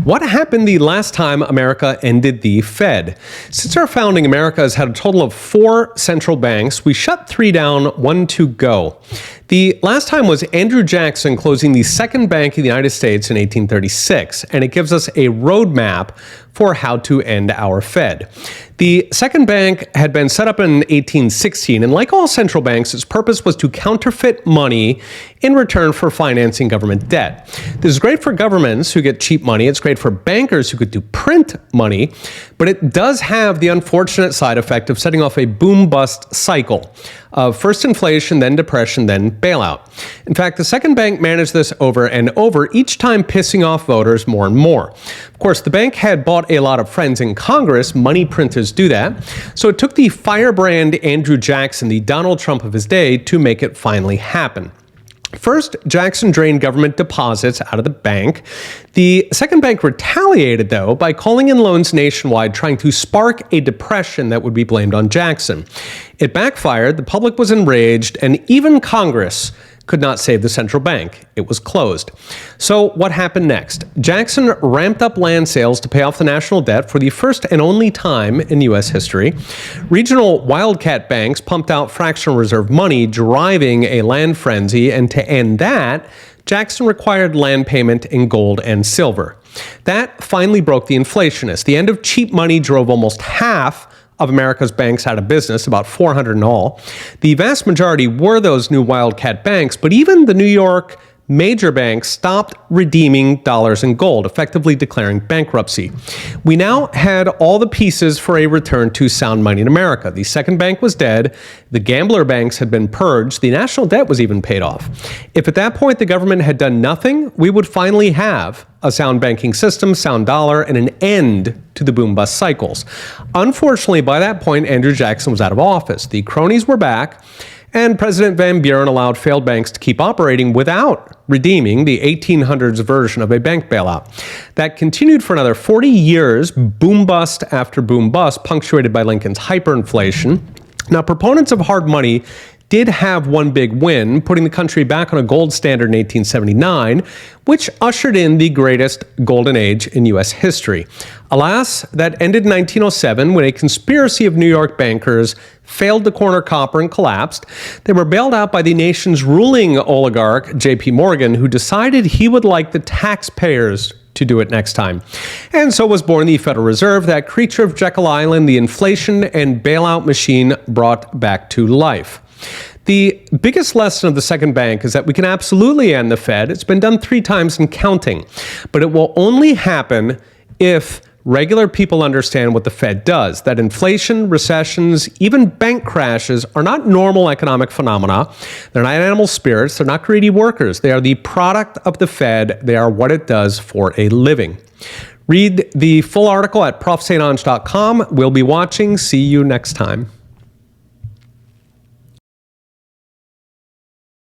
What happened the last time America ended the Fed? Since our founding, America has had a total of 4 central banks. We shut 3 down, 1 to go. The last time was Andrew Jackson closing the second bank in the United States in 1836, and it gives us a roadmap for how to end our Fed. The second bank had been set up in 1816, and like all central banks, its purpose was to counterfeit money in return for financing government debt. This is great for governments who get cheap money. It's great for bankers who get to print money, but it does have the unfortunate side effect of setting off a boom-bust cycle of first inflation, then depression, then bailout. In fact, the second bank managed this over and over, each time pissing off voters more and more. Of course, the bank had bought a lot of friends in Congress. Money printers do that. So it took the firebrand Andrew Jackson, the Donald Trump of his day, to make it finally happen. First, Jackson drained government deposits out of the bank. The second bank retaliated, though, by calling in loans nationwide, trying to spark a depression that would be blamed on Jackson. It backfired, the public was enraged, and even Congress could not save the central bank. It was closed. So what happened next? Jackson ramped up land sales to pay off the national debt for the first and only time in U.S. history. Regional wildcat banks pumped out fractional reserve money, driving a land frenzy, and to end that, Jackson required land payment in gold and silver. That finally broke the inflationists. The end of cheap money drove almost half of America's banks out of business, about 400 in all. The vast majority were those new wildcat banks, but even the New York major banks stopped redeeming dollars and gold, effectively declaring bankruptcy. We now had all the pieces for a return to sound money in America. The second bank was dead, the gambler banks had been purged, the national debt was even paid off. If at that point the government had done nothing, we would finally have a sound banking system, sound dollar, and an end to the boom-bust cycles. Unfortunately, by that point, Andrew Jackson was out of office. The cronies were back, and President Van Buren allowed failed banks to keep operating without redeeming the 1800s version of a bank bailout. That continued for another 40 years, boom-bust after boom-bust, punctuated by Lincoln's hyperinflation. Now, proponents of hard money did have one big win, putting the country back on a gold standard in 1879, which ushered in the greatest golden age in U.S. history. Alas, that ended in 1907 when a conspiracy of New York bankers failed to corner copper and collapsed. They were bailed out by the nation's ruling oligarch, J.P. Morgan, who decided he would like the taxpayers to do it next time. And so was born the Federal Reserve, that creature of Jekyll Island the inflation and bailout machine brought back to life. The biggest lesson of the second bank is that we can absolutely end the Fed. It's been done 3 times and counting, but it will only happen if regular people understand what the Fed does, that inflation, recessions, even bank crashes are not normal economic phenomena. They're not animal spirits. They're not greedy workers. They are the product of the Fed. They are what it does for a living. Read the full article at profsatange.com. We'll be watching. See you next time.